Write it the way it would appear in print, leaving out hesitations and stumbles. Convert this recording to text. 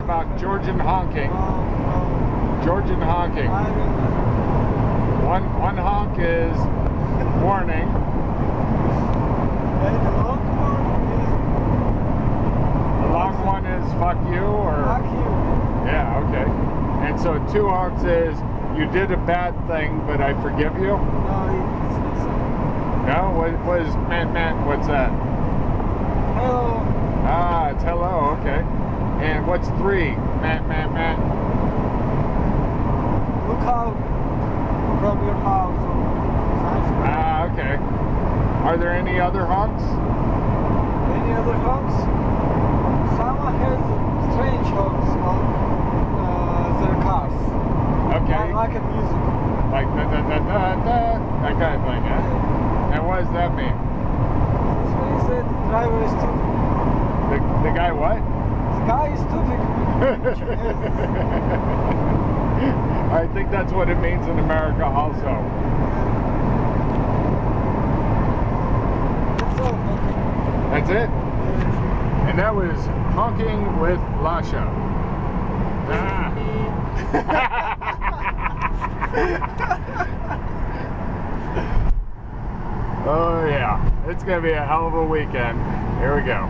about Georgian honking. Georgian honking. One honk is warning. And the long The long one is fuck you, or fuck you. yeah, okay. And so 2 honks is you did a bad thing, but I forgive you. No, it's not so. No, what is man? What's that? Hello. Ah, it's hello. Okay. And what's 3? Man. Look out from your house. Ah, okay. Are there any other honks? Any other honks? Someone has strange honks on their cars. Okay. I like a music. Like da, da, da, da, da, that kind of thing, huh? And what does that mean? This means that the driver is stupid. The guy what? The guy is stupid. I think that's what it means in America also. That's all. That's it? And that was Honking with Lasha. Ah. Oh yeah, it's gonna be a hell of a weekend. Here we go.